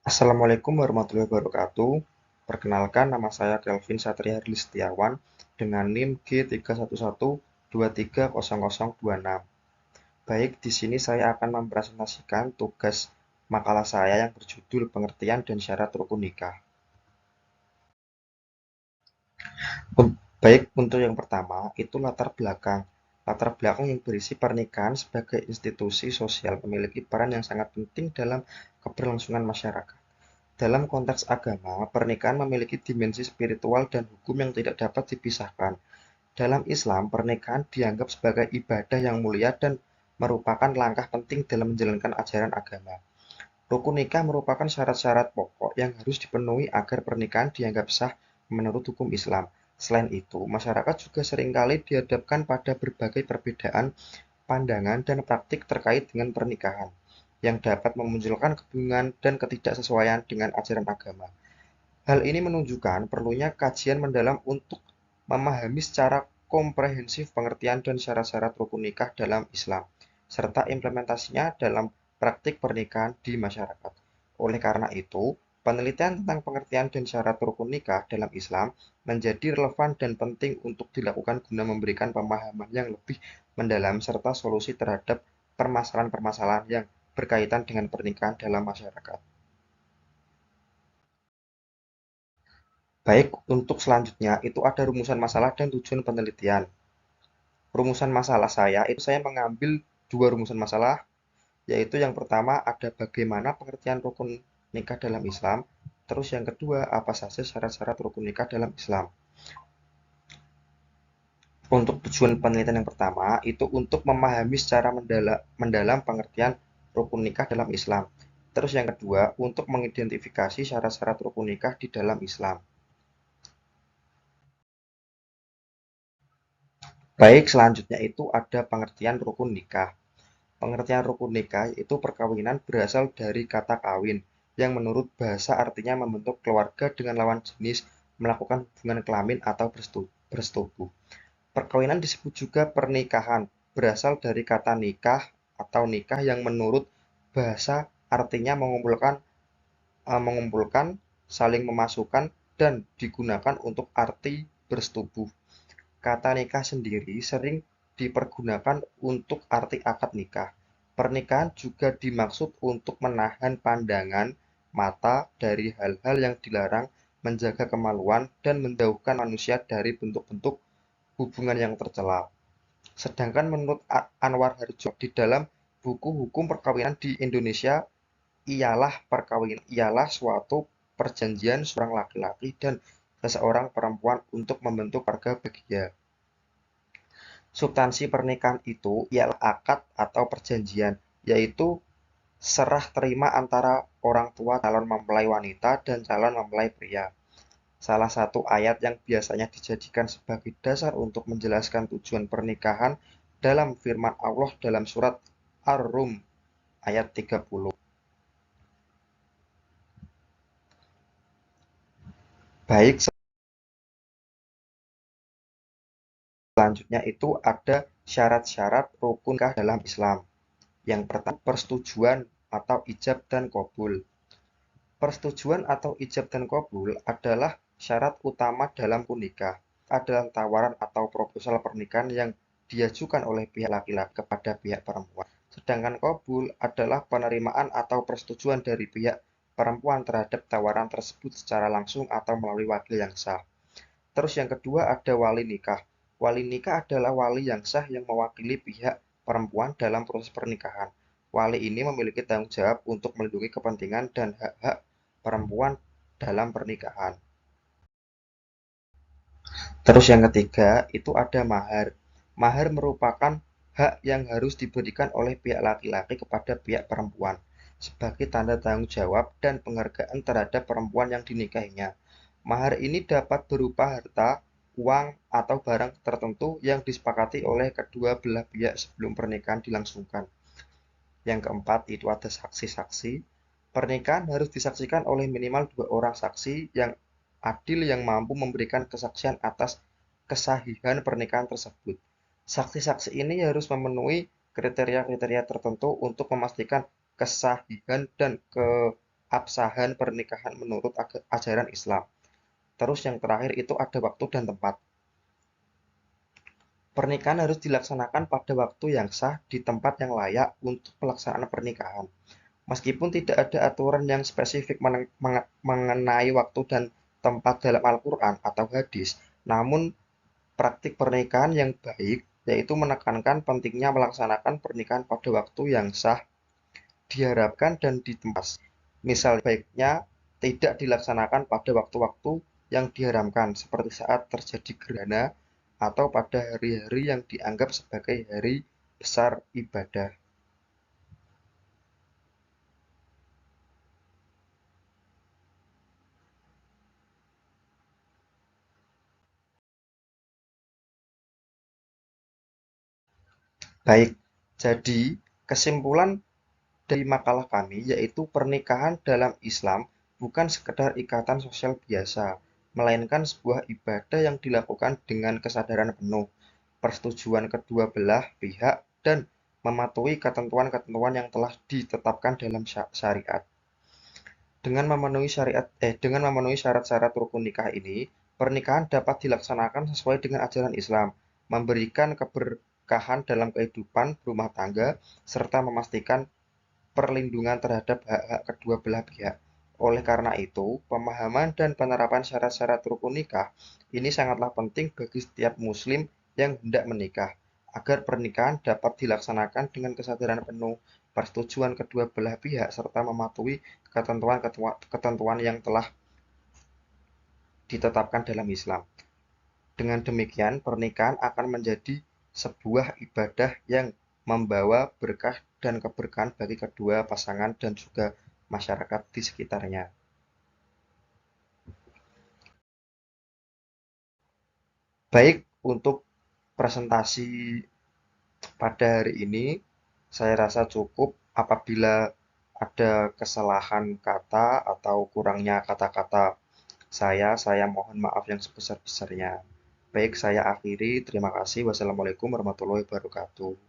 Assalamualaikum warahmatullahi wabarakatuh. Perkenalkan, nama saya Kelvin Satria Harli Setiawan dengan NIM G3112300026. Baik, di sini saya akan mempresentasikan tugas makalah saya yang berjudul Pengertian dan Syarat Rukun Nikah. Baik, untuk yang pertama, itu latar belakang. Latar belakang yang berisi pernikahan sebagai institusi sosial memiliki peran yang sangat penting dalam keberlangsungan masyarakat. Dalam konteks agama, pernikahan memiliki dimensi spiritual dan hukum yang tidak dapat dipisahkan. Dalam Islam, pernikahan dianggap sebagai ibadah yang mulia dan merupakan langkah penting dalam menjalankan ajaran agama. Rukun nikah merupakan syarat-syarat pokok yang harus dipenuhi agar pernikahan dianggap sah menurut hukum Islam. Selain itu, masyarakat juga seringkali dihadapkan pada berbagai perbedaan pandangan dan praktik terkait dengan pernikahan, yang dapat memunculkan kebingungan dan ketidaksesuaian dengan ajaran agama. Hal ini menunjukkan perlunya kajian mendalam untuk memahami secara komprehensif pengertian dan syarat-syarat rukun nikah dalam Islam, serta implementasinya dalam praktik pernikahan di masyarakat. Oleh karena itu, penelitian tentang pengertian dan syarat rukun nikah dalam Islam menjadi relevan dan penting untuk dilakukan guna memberikan pemahaman yang lebih mendalam serta solusi terhadap permasalahan-permasalahan yang berkaitan dengan pernikahan dalam masyarakat. Baik, untuk selanjutnya itu ada rumusan masalah dan tujuan penelitian. Rumusan masalah saya mengambil dua rumusan masalah, yaitu yang pertama ada bagaimana pengertian rukun nikah dalam Islam, terus yang kedua apa saja syarat-syarat rukun nikah dalam Islam. Untuk tujuan penelitian yang pertama itu untuk memahami secara mendalam pengertian rukun nikah dalam Islam. Terus yang kedua untuk mengidentifikasi syarat-syarat rukun nikah di dalam Islam. Baik, selanjutnya itu ada pengertian rukun nikah. Pengertian rukun nikah itu perkawinan berasal dari kata kawin, yang menurut bahasa artinya membentuk keluarga dengan lawan jenis, melakukan hubungan kelamin atau bersetubuh. Perkawinan disebut juga pernikahan, berasal dari kata nikah atau nikah yang menurut bahasa artinya mengumpulkan, saling memasukkan, dan digunakan untuk arti bersetubuh. Kata nikah sendiri sering dipergunakan untuk arti akad nikah. Pernikahan juga dimaksud untuk menahan pandangan mata dari hal-hal yang dilarang, menjaga kemaluan, dan menjauhkan manusia dari bentuk-bentuk hubungan yang tercela. Sedangkan menurut Anwar Harjo di dalam buku Hukum Perkawinan di Indonesia ialah suatu perjanjian seorang laki-laki dan seseorang perempuan untuk membentuk keluarga bahagia. Substansi pernikahan itu ialah akad atau perjanjian, yaitu serah terima antara orang tua calon mempelai wanita dan calon mempelai pria. Salah satu ayat yang biasanya dijadikan sebagai dasar untuk menjelaskan tujuan pernikahan dalam firman Allah dalam surat Ar-Rum ayat 30. Baik, selanjutnya itu ada syarat-syarat rukun nikah dalam Islam. Yang pertama, persetujuan atau ijab dan kabul. Persetujuan atau ijab dan kabul adalah syarat utama dalam nikah. Adalah tawaran atau proposal pernikahan yang diajukan oleh pihak laki-laki kepada pihak perempuan. Sedangkan kabul adalah penerimaan atau persetujuan dari pihak perempuan terhadap tawaran tersebut secara langsung atau melalui wakil yang sah. Terus yang kedua ada wali nikah. Wali nikah adalah wali yang sah yang mewakili pihak perempuan dalam proses pernikahan. Wali ini memiliki tanggung jawab untuk melindungi kepentingan dan hak-hak perempuan dalam pernikahan. Terus yang ketiga itu ada mahar. Mahar merupakan hak yang harus diberikan oleh pihak laki-laki kepada pihak perempuan sebagai tanda tanggung jawab dan penghargaan terhadap perempuan yang dinikahinya. Mahar ini dapat berupa harta, uang, atau barang tertentu yang disepakati oleh kedua belah pihak sebelum pernikahan dilangsungkan. Yang keempat itu ada saksi-saksi. Pernikahan harus disaksikan oleh minimal dua orang saksi yang adil yang mampu memberikan kesaksian atas kesahihan pernikahan tersebut. Saksi-saksi ini harus memenuhi kriteria-kriteria tertentu untuk memastikan kesahihan dan absahan pernikahan menurut ajaran Islam. Terus yang terakhir itu ada waktu dan tempat. Pernikahan harus dilaksanakan pada waktu yang sah di tempat yang layak untuk pelaksanaan pernikahan. Meskipun tidak ada aturan yang spesifik mengenai waktu dan tempat dalam Al-Quran atau hadis, namun praktik pernikahan yang baik yaitu menekankan pentingnya melaksanakan pernikahan pada waktu yang sah, diharapkan dan di tempat. Misal baiknya tidak dilaksanakan pada waktu-waktu yang diharamkan seperti saat terjadi gerhana atau pada hari-hari yang dianggap sebagai hari besar ibadah. Baik, jadi kesimpulan dari makalah kami yaitu pernikahan dalam Islam bukan sekedar ikatan sosial biasa, melainkan sebuah ibadah yang dilakukan dengan kesadaran penuh, persetujuan kedua belah pihak, dan mematuhi ketentuan-ketentuan yang telah ditetapkan dalam syariat. Dengan memenuhi syarat-syarat rukun nikah ini, pernikahan dapat dilaksanakan sesuai dengan ajaran Islam, memberikan keberkahan dalam kehidupan rumah tangga, serta memastikan perlindungan terhadap hak-hak kedua belah pihak. Oleh karena itu, pemahaman dan penerapan syarat-syarat rukun nikah ini sangatlah penting bagi setiap muslim yang hendak menikah, agar pernikahan dapat dilaksanakan dengan kesadaran penuh, persetujuan kedua belah pihak, serta mematuhi ketentuan yang telah ditetapkan dalam Islam. Dengan demikian, pernikahan akan menjadi sebuah ibadah yang membawa berkah dan keberkahan bagi kedua pasangan dan juga masyarakat di sekitarnya. Baik, untuk presentasi pada hari ini, saya rasa cukup. Apabila ada kesalahan kata atau kurangnya kata-kata saya mohon maaf yang sebesar-besarnya. Baik, saya akhiri. Terima kasih. Wassalamualaikum warahmatullahi wabarakatuh.